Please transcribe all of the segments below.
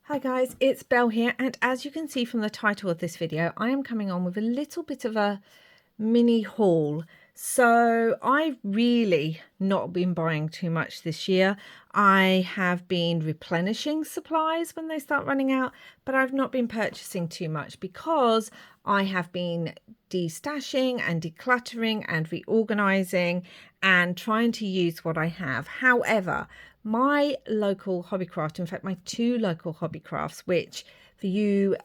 Hi guys, it's Belle here, and as you can see from the title of this video, I am coming on with a little bit of a mini haul. So I've really not been buying too much this year. I have been replenishing supplies when they start running out, but I've not been purchasing too much because I have been destashing and decluttering and reorganizing and trying to use what I have. However, my local Hobbycraft, in fact my two local Hobbycrafts, which for you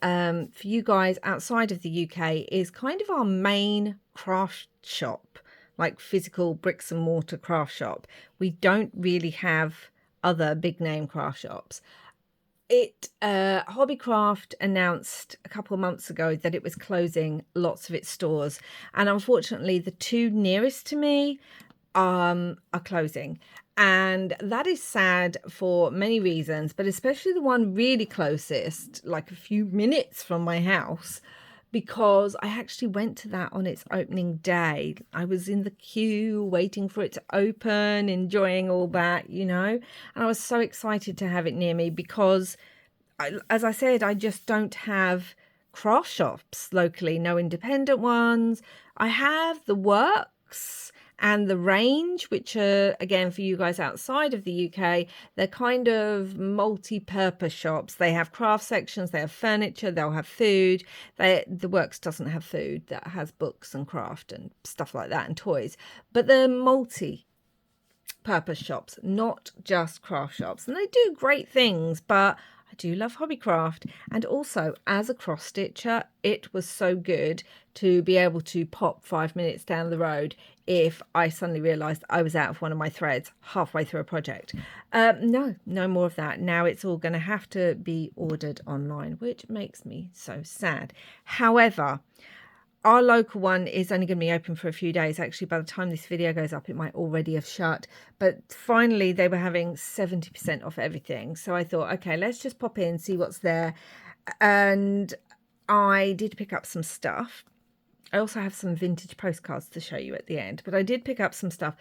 guys outside of the UK is kind of our main craft shop, like physical bricks and mortar craft shop. We don't really have other big name craft shops. Hobbycraft announced a couple of months ago that it was closing lots of its stores, and unfortunately the two nearest to me are closing, and that is sad for many reasons, but especially the one really closest, like a few minutes from my house, because I actually went to that on its opening day. I was in the queue waiting for it to open, enjoying all that, and I was so excited to have it near me because as I said, I just don't have craft shops locally, no independent ones. I have the Works and the Range, which are, again, for you guys outside of the UK, they're kind of multi-purpose shops. They have craft sections, they have furniture, they'll have food. The Works doesn't have food, that has books and craft and stuff like that and toys. But they're multi-purpose shops, not just craft shops. And they do great things, but I do love Hobbycraft. And also, as a cross stitcher, it was so good to be able to pop 5 minutes down the road if I suddenly realized I was out of one of my threads halfway through a project. No more of that. Now it's all going to have to be ordered online, which makes me so sad. However, our local one is only going to be open for a few days. Actually, by the time this video goes up, it might already have shut. But finally, they were having 70% off everything. So I thought, okay, let's just pop in, see what's there. And I did pick up some stuff. I also have some vintage postcards to show you at the end. But I did pick up some stuff.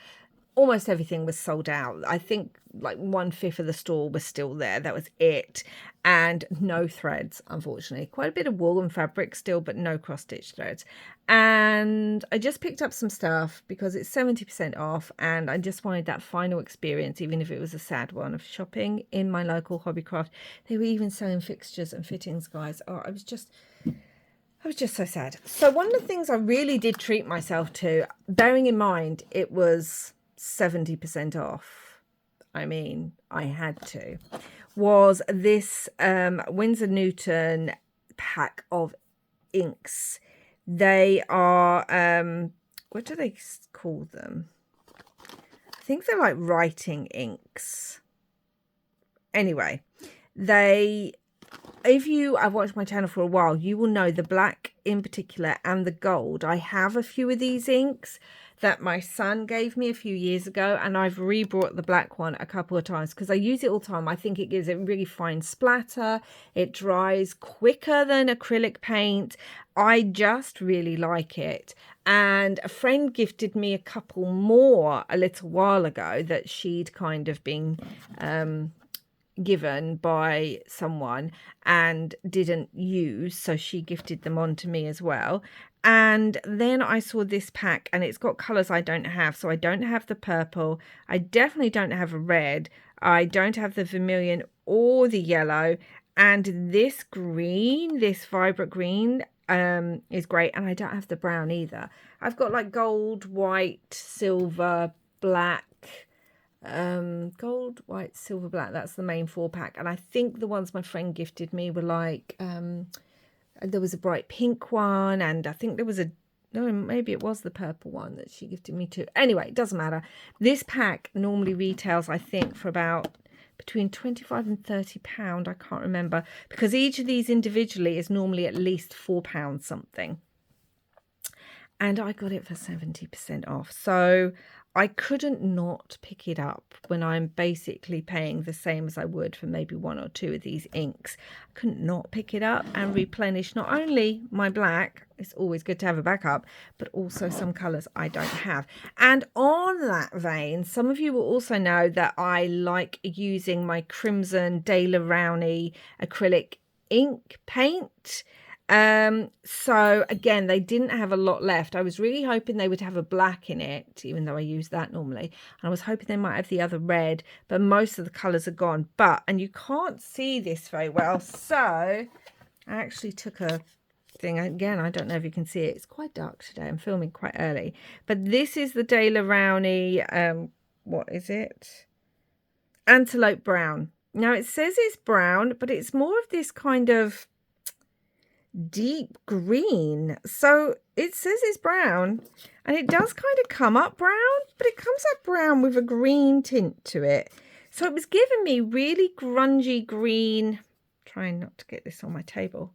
Almost everything was sold out. I think like 1/5 of the store was still there. That was it. And no threads, unfortunately. Quite a bit of wool and fabric still, but no cross-stitch threads. And I just picked up some stuff because it's 70% off, and I just wanted that final experience, even if it was a sad one, of shopping in my local Hobbycraft. They were even selling fixtures and fittings, guys. Oh, I was just so sad. So one of the things I really did treat myself to, bearing in mind it was 70% off, I mean, I had to, was this Winsor Newton pack of inks. They are, what do they call them? I think they're like writing inks. Anyway, if you have watched my channel for a while, you will know the black in particular and the gold. I have a few of these inks that my son gave me a few years ago, and I've re-brought the black one a couple of times because I use it all the time. I think it gives it really fine splatter. It dries quicker than acrylic paint. I just really like it. And a friend gifted me a couple more a little while ago that she'd kind of been given by someone and didn't use, so she gifted them on to me as well. And then I saw this pack, and it's got colors I don't have. So I don't have the purple, I definitely don't have a red, I don't have the vermilion or the yellow, and this green, this vibrant green, is great. And I don't have the brown either. I've got like gold, white, silver, black, gold, white, silver, black. That's the main 4-pack. And I think the ones my friend gifted me were like there was a bright pink one, and I think there was maybe it was the purple one that she gifted me too. Anyway, it doesn't matter. This pack normally retails, I think, for about between 25 and 30 pound. I can't remember, because each of these individually is normally at least £4 something. And I got it for 70% off. So I couldn't not pick it up when I'm basically paying the same as I would for maybe one or two of these inks. I couldn't not pick it up and replenish not only my black, it's always good to have a backup, but also some colours I don't have. And on that vein, some of you will also know that I like using my Crimson Daler Rowney acrylic ink paint. So again, they didn't have a lot left. I was really hoping they would have a black in it, even though I use that normally. And I was hoping they might have the other red, but most of the colours are gone. And you can't see this very well. So I actually took a thing again. I don't know if you can see it. It's quite dark today. I'm filming quite early, but this is the Daler Rowney. What is it? Antelope brown. Now it says it's brown, but it's more of this kind of deep green. So it says it's brown and it does kind of come up brown, but it comes up brown with a green tint to it. So it was giving me really grungy green. Trying not to get this on my table.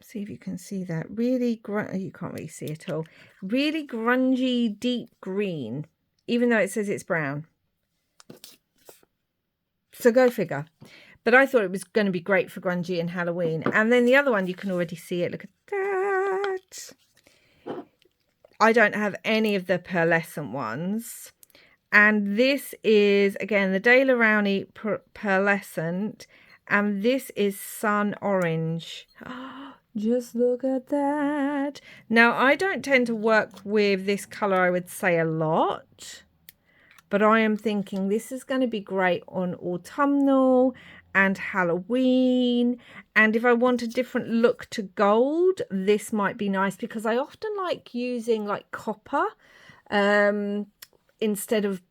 See if you can see that. Really you can't really see it all. Really grungy deep green, even though it says it's brown. So go figure. But I thought it was going to be great for grungy and Halloween. And then the other one, you can already see it. Look at that. I don't have any of the pearlescent ones. And this is, again, the Daler Rowney pearlescent. And this is sun orange. Just look at that. Now, I don't tend to work with this colour, I would say, a lot. But I am thinking this is going to be great on autumnal and Halloween. And if I want a different look to gold, this might be nice, because I often like using like copper instead of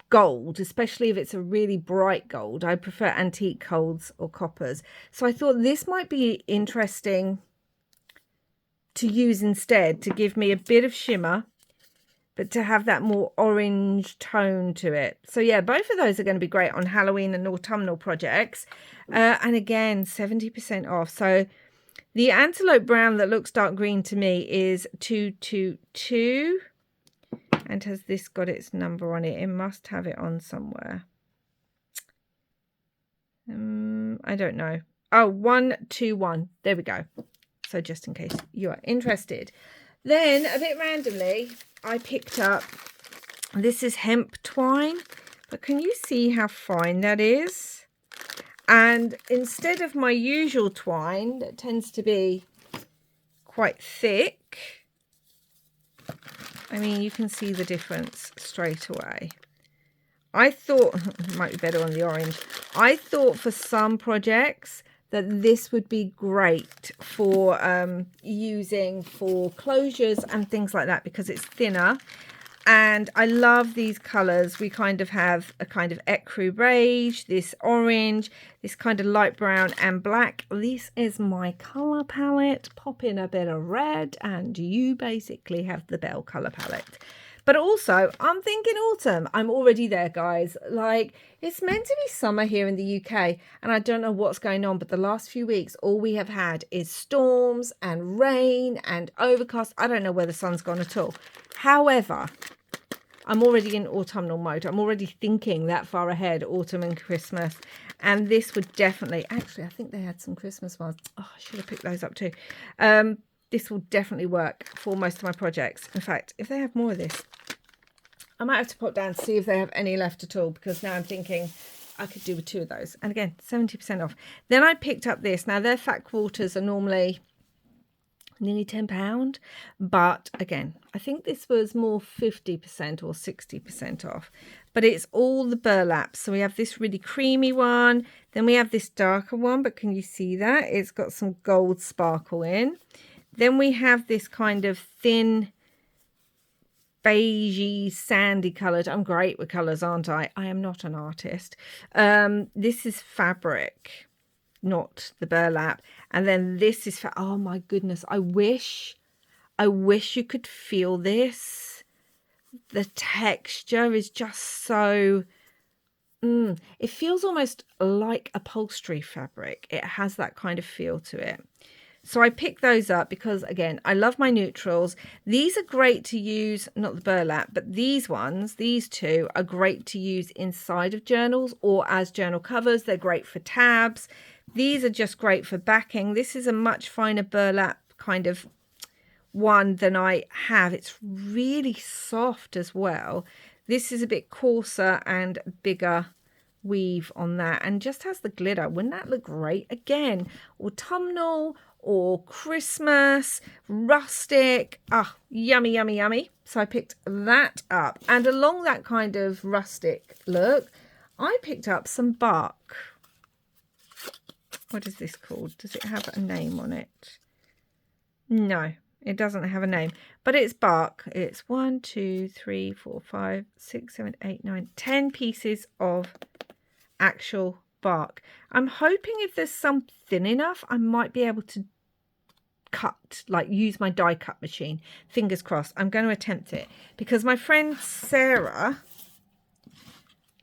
gold, especially if it's a really bright gold. I prefer antique golds or coppers. So I thought this might be interesting to use instead, to give me a bit of shimmer, but to have that more orange tone to it. So yeah, both of those are going to be great on Halloween and autumnal projects. And again, 70% off. So the antelope brown that looks dark green to me is 222. And has this got its number on it? It must have it on somewhere. I don't know. Oh, 121. There we go. So just in case you are interested. Then, a bit randomly, I picked up, this is hemp twine, but can you see how fine that is? And instead of my usual twine that tends to be quite thick, I mean, you can see the difference straight away. I thought, it might be better on the orange, I thought for some projects that this would be great for using for closures and things like that, because it's thinner. And I love these colours. We kind of have a kind of ecru beige, this orange, this kind of light brown and black. This is my colour palette. Pop in a bit of red and you basically have the Belle colour palette. But also, I'm thinking autumn. I'm already there, guys. Like, it's meant to be summer here in the UK, and I don't know what's going on, but the last few weeks, all we have had is storms and rain and overcast. I don't know where the sun's gone at all. However, I'm already in autumnal mode. I'm already thinking that far ahead, autumn and Christmas. And this would definitely, actually, I think they had some Christmas ones. Oh, I should have picked those up too. This will definitely work for most of my projects. In fact, if they have more of this, I might have to pop down to see if they have any left at all, because now I'm thinking I could do with two of those. And again, 70% off. Then I picked up this. Now, their fat quarters are normally nearly £10. But again, I think this was more 50% or 60% off. But it's all the burlap. So we have this really creamy one. Then we have this darker one. But can you see that? It's got some gold sparkle in. Then we have this kind of thin, beigey, sandy coloured. I'm great with colours, aren't I? I am not an artist. This is fabric, not the burlap. And then this is, oh my goodness, I wish you could feel this. The texture is just so, it feels almost like upholstery fabric. It has that kind of feel to it. So I picked those up because, again, I love my neutrals. These are great to use, not the burlap, but these ones, these two, are great to use inside of journals or as journal covers. They're great for tabs. These are just great for backing. This is a much finer burlap kind of one than I have. It's really soft as well. This is a bit coarser and bigger weave on that, and just has the glitter. Wouldn't that look great? Again, autumnal or Christmas, rustic. Ah, yummy, yummy, yummy. So I picked that up, and along that kind of rustic look, I picked up some bark. What is this called? Does it have a name on it? No, it doesn't have a name, but it's bark. It's 1, 2, 3, 4, 5, 6, 7, 8, 9, 10 pieces of actual bark. I'm hoping if there's some thin enough, I might be able to cut, like use my die cut machine. Fingers crossed. I'm going to attempt it because my friend Sarah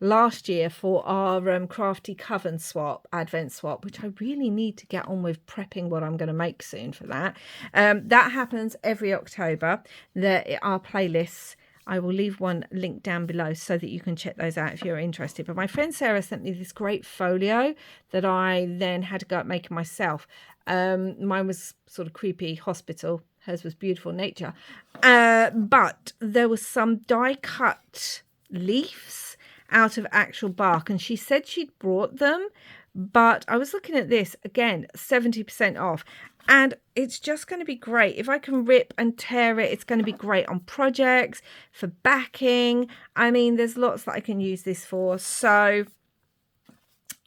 last year for our crafty coven swap, advent swap, which I really need to get on with prepping what I'm going to make soon for that. That happens every October. Our playlists, I will leave one link down below so that you can check those out if you're interested. But my friend Sarah sent me this great folio that I then had to go out making myself. Mine was sort of creepy hospital. Hers was beautiful nature. But there was some die cut leaves out of actual bark, and she said she'd brought them, but I was looking at this again, 70% off, and it's just going to be great if I can rip and tear it. It's going to be great on projects, for backing. I mean, there's lots that I can use this for, so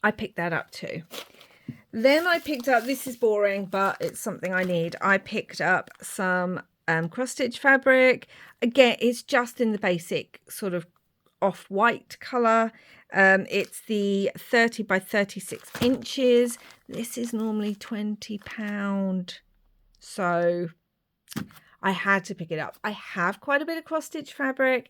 I picked that up too. Then I picked up, this is boring, but it's something I need. I picked up some cross stitch fabric. Again, it's just in the basic sort of off-white color. It's the 30 by 36 inches. This is normally £20, so I had to pick it up. I have quite a bit of cross stitch fabric.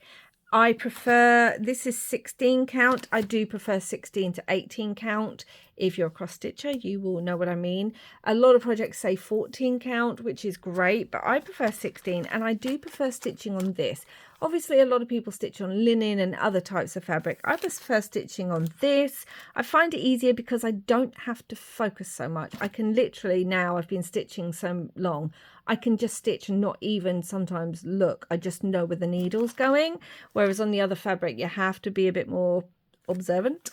I prefer, this is 16 count. I do prefer 16 to 18 count. If you're a cross stitcher, you will know what I mean. A lot of projects say 14 count, which is great, but I prefer 16, and I do prefer stitching on this. Obviously, a lot of people stitch on linen and other types of fabric. I prefer stitching on this. I find it easier because I don't have to focus so much. I can literally, now I've been stitching so long, I can just stitch and not even sometimes look. I just know where the needle's going. Whereas on the other fabric, you have to be a bit more observant.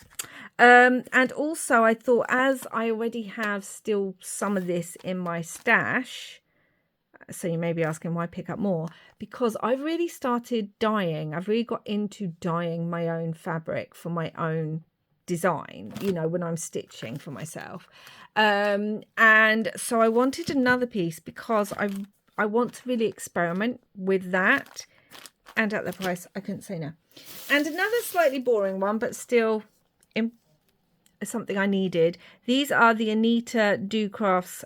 And also I thought, as I already have still some of this in my stash, so you may be asking why pick up more, because I've really started dyeing. I've really got into dyeing my own fabric for my own design, you know, when I'm stitching for myself. And so I wanted another piece because I want to really experiment with that, and at the price I couldn't say no. And another slightly boring one, but still something I needed. These are the Anita Do Crafts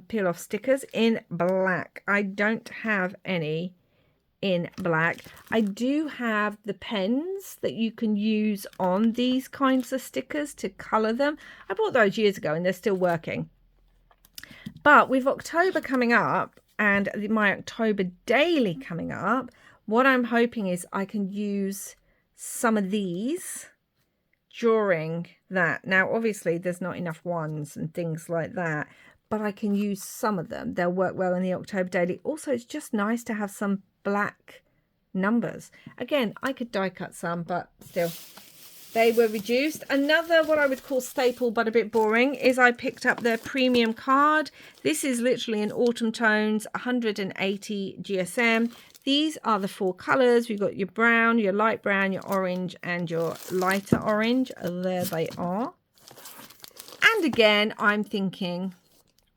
peel off stickers in black. I don't have any in black. I do have the pens that you can use on these kinds of stickers to colour them. I bought those years ago and they're still working. But with October coming up and my October daily coming up, what I'm hoping is I can use some of these during that. Now, obviously, there's not enough ones and things like that, but I can use some of them. They'll work well in the October daily. Also, it's just nice to have some black numbers. Again, I could die cut some, but still, they were reduced. Another, what I would call staple, but a bit boring, is I picked up their premium card. This is literally in autumn tones, 180 GSM. These are the 4 colours. We've got your brown, your light brown, your orange, and your lighter orange. There they are. And again, I'm thinking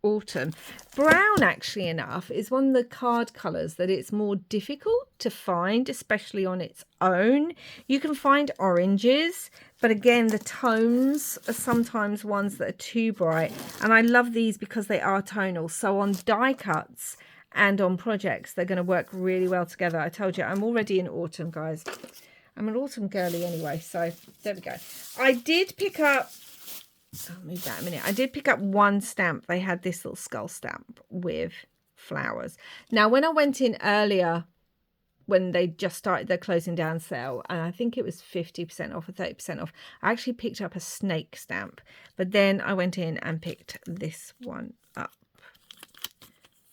autumn. Brown, actually enough, is one of the card colours that it's more difficult to find, especially on its own. You can find oranges, but again, the tones are sometimes ones that are too bright. And I love these because they are tonal. So on die cuts and on projects, they're going to work really well together. I told you, I'm already in autumn, guys. I'm an autumn girly anyway, so there we go. I did pick up I'll move that in a minute. I did pick up one stamp. They had this little skull stamp with flowers. Now, when I went in earlier, when they just started their closing down sale, and I think it was 50% off or 30% off, I actually picked up a snake stamp. But then I went in and picked this one up. I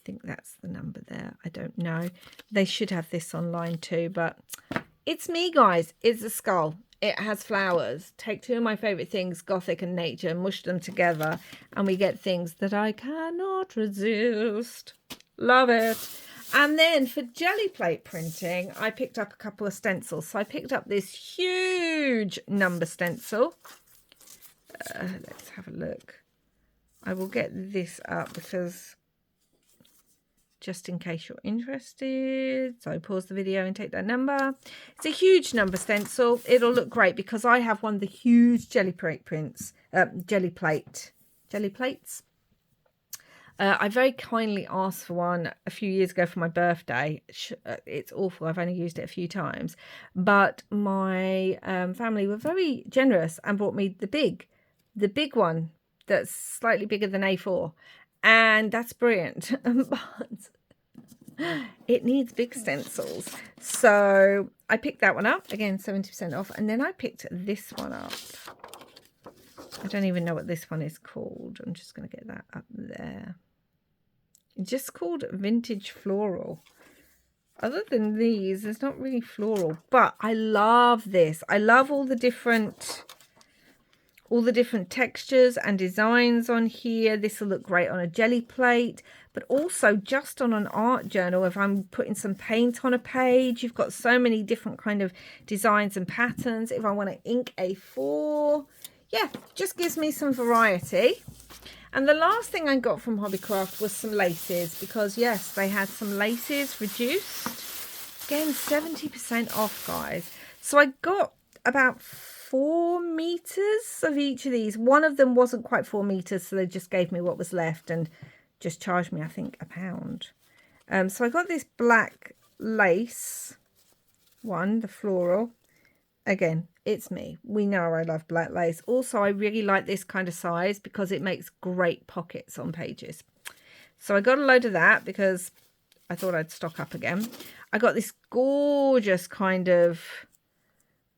think that's the number there. I don't know. They should have this online too, but it's me, guys. It's a skull. It has flowers. Take two of my favourite things, Gothic and nature, mush them together, and we get things that I cannot resist. Love it. And then for jelly plate printing, I picked up a couple of stencils. So I picked up this huge number stencil. Let's have a look. I will get this up because just in case you're interested. So pause the video and take that number. It's a huge number stencil. It'll look great because I have one of the huge jelly plates. I very kindly asked for one a few years ago for my birthday. It's awful. I've only used it a few times. But my family were very generous and brought me the big one that's slightly bigger than A4. And that's brilliant. But it needs big stencils. So I picked that one up. Again, 70% off. And then I picked this one up. I don't even know what this one is called. I'm just going to get that up there. It's just called Vintage Floral. Other than these, it's not really floral. But I love this. I love all the different textures and designs on here. This will look great on a jelly plate, but also just on an art journal. If I'm putting some paint on a page, you've got so many different kind of designs and patterns. If I want to ink A4, yeah, just gives me some variety. And the last thing I got from Hobbycraft was some laces, because yes, they had some laces reduced. Again, 70% off, guys. So I got about 4 meters of each of these. One of them wasn't quite 4 meters, so they just gave me what was left and just charged me, I think, £1. So I got this black lace one, the floral. Again, it's me. We know I love black lace. Also, I really like this kind of size because it makes great pockets on pages. So I got a load of that because I thought I'd stock up again. I got this gorgeous kind of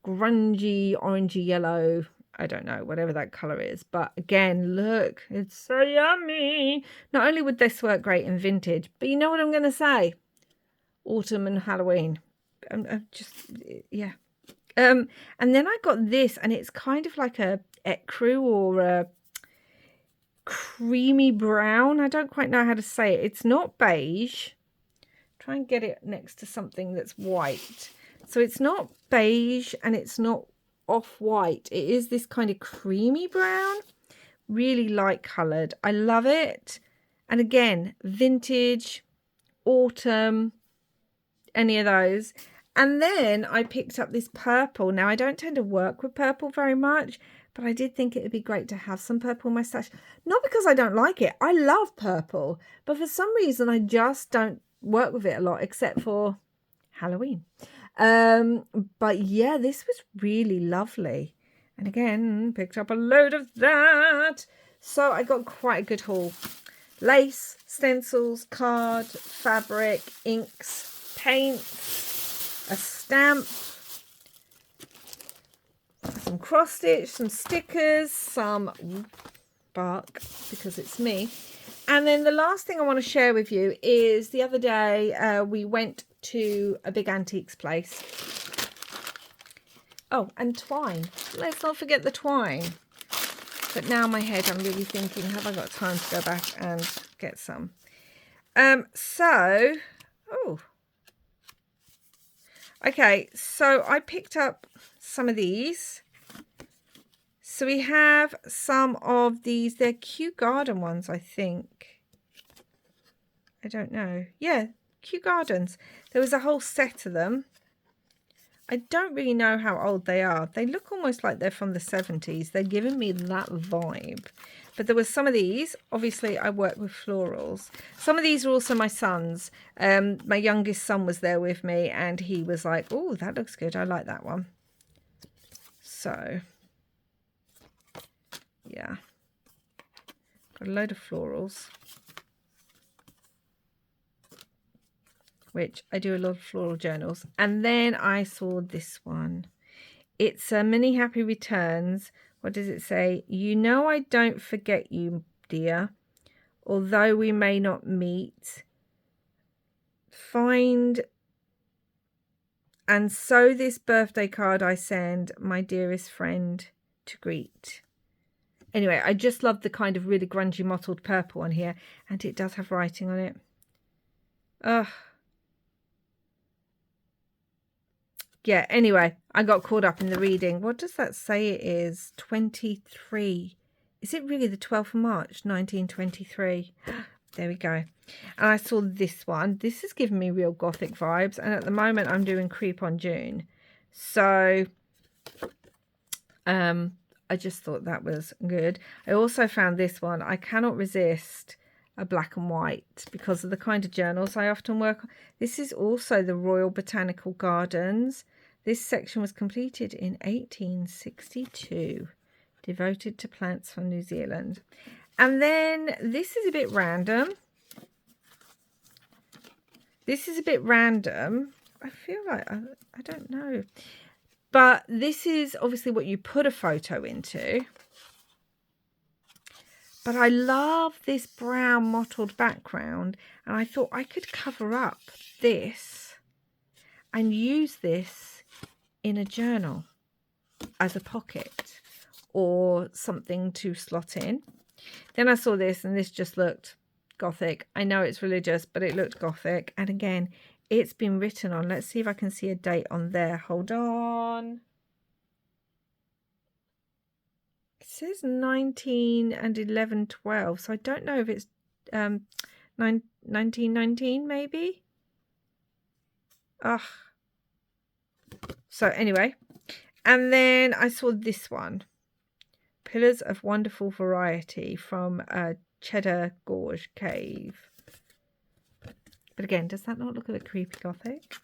grungy, orangey yellow, I don't know, whatever that colour is. But again, look, it's so yummy. Not only would this work great in vintage, but you know what I'm going to say? Autumn and Halloween. Yeah. And then I got this, and it's kind of like a ecru or a creamy brown. I don't quite know how to say it. It's not beige. Try and get it next to something that's white. So it's not beige and it's not off-white. It is this kind of creamy brown. Really light coloured. I love it. And again, vintage, autumn, any of those. And then I picked up this purple. Now, I don't tend to work with purple very much, but I did think it would be great to have some purple in my stash. Not because I don't like it. I love purple. But for some reason, I just don't work with it a lot, except for Halloween. But yeah, this was really lovely. And again, picked up a load of that. So I got quite a good haul. Lace, stencils, card, fabric, inks, paints, a stamp, some cross stitch, some stickers, some bark because it's me. And then the last thing I want to share with you is the other day we went to a big antiques place. Oh, and twine. Let's not forget the twine. But now in my head, I'm really thinking, have I got time to go back and get some? Okay, so I picked up some of these. So we have some of these. They're Kew Garden ones, I think. I don't know. Yeah, Kew Gardens. There was a whole set of them. I don't really know how old they are. They look almost like they're from the 70s. They're giving me that vibe. But there was some of these. Obviously, I work with florals. Some of these are also my son's. My youngest son was there with me, and he was like, oh, that looks good. I like that one. So, yeah. Got a load of florals, which I do a lot of floral journals. And then I saw this one. It's a mini Happy Returns. What does it say? You know I don't forget you, dear. Although we may not meet, find and sew this birthday card I send my dearest friend to greet. Anyway, I just love the kind of really grungy mottled purple on here, and it does have writing on it. Ugh. Yeah, anyway, I got caught up in the reading. What does that say it is? 23. Is it really the 12th of March, 1923? There we go. And I saw this one. This is giving me real gothic vibes. And at the moment, I'm doing Creep on June. So, I just thought that was good. I also found this one. I cannot resist a black and white because of the kind of journals I often work on. This is also the Royal Botanical Gardens. This section was completed in 1862, devoted to plants from New Zealand. And then this is a bit random. This is a bit random. I feel like, I don't know. But this is obviously what you put a photo into. But I love this brown mottled background. And I thought I could cover up this and use this in a journal as a pocket or something to slot in. Then I saw this and this just looked gothic. I know it's religious, but it looked gothic. And again, it's been written on. Let's see if I can see a date on there. Hold on. It says 19 and 11/12. So I don't know if it's 1919 maybe. Ugh. So anyway. And then I saw this one. Pillars of Wonderful Variety from Cheddar Gorge Cave. But again, does that not look a bit creepy gothic?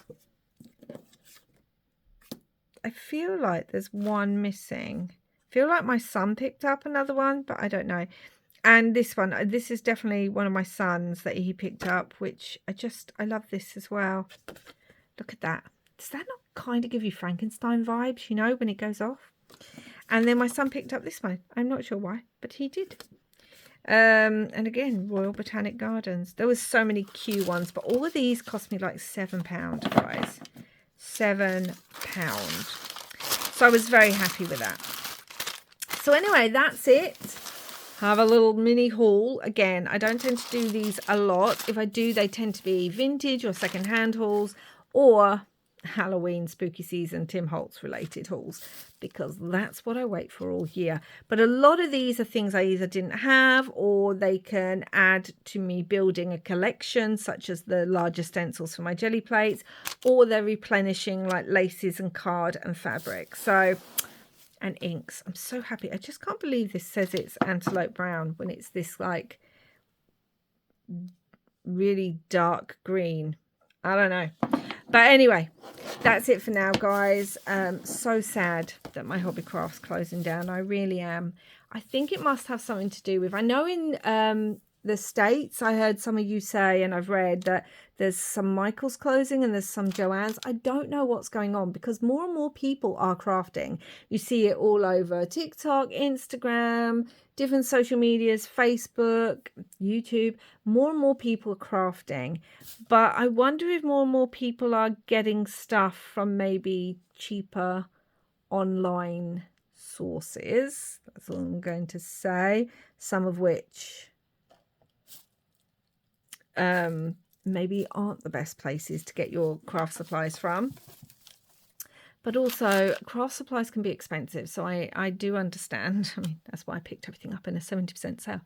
I feel like there's one missing. I feel like my son picked up another one, but I don't know. And this one, this is definitely one of my sons that he picked up, which I love this as well. Look at that. Does that not kind of give you Frankenstein vibes, you know, when it goes off? And then my son picked up this one. I'm not sure why, but he did. And again, Royal Botanic Gardens. There was so many cute ones, but all of these cost me like £7, guys. £7. So I was very happy with that. So anyway, that's it. Have a little mini haul. Again, I don't tend to do these a lot. If I do, they tend to be vintage or second-hand hauls or Halloween, spooky season, Tim Holtz related hauls, because that's what I wait for all year. But a lot of these are things I either didn't have or they can add to me building a collection, such as the larger stencils for my jelly plates, or they're replenishing like laces and card and fabric. So, and inks. I'm so happy. I just can't believe this says it's antelope brown when it's this like really dark green. I don't know. But anyway, that's it for now, guys. So sad that my Hobbycraft's closing down. I really am. I think it must have something to do with... I know in the States, I heard some of you say, and I've read, that there's some Michael's closing and there's some Joann's. I don't know what's going on because more and more people are crafting. You see it all over TikTok, Instagram, different social medias, Facebook, YouTube. More and more people are crafting. But I wonder if more and more people are getting stuff from maybe cheaper online sources. That's all I'm going to say. Some of which maybe aren't the best places to get your craft supplies from. But also, craft supplies can be expensive, so I do understand. I mean, that's why I picked everything up in a 70% sale.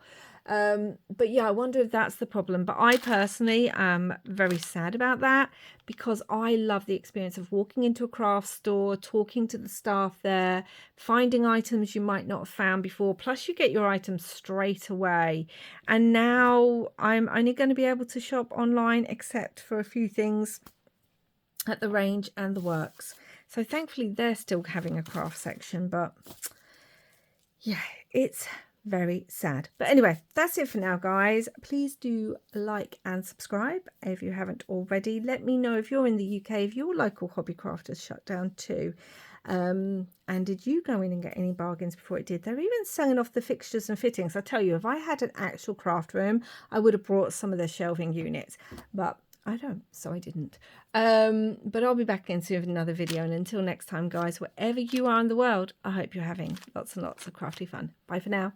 But yeah, I wonder if that's the problem. But I personally am very sad about that because I love the experience of walking into a craft store, talking to the staff there, finding items you might not have found before. Plus, you get your items straight away. And now I'm only going to be able to shop online, except for a few things at the range and the works. So thankfully they're still having a craft section, but yeah, it's Very sad. But anyway, that's it for now, guys. Please do like and subscribe if you haven't already. Let me know if you're in the UK, if your local Hobbycraft has shut down too. And did you go in and get any bargains before it did? They're even selling off the fixtures and fittings. I tell you, if I had an actual craft room, I would have brought some of the shelving units, but I don't, so I didn't. But I'll be back again soon with another video. And until next time, guys, wherever you are in the world, I hope you're having lots and lots of crafty fun. Bye for now.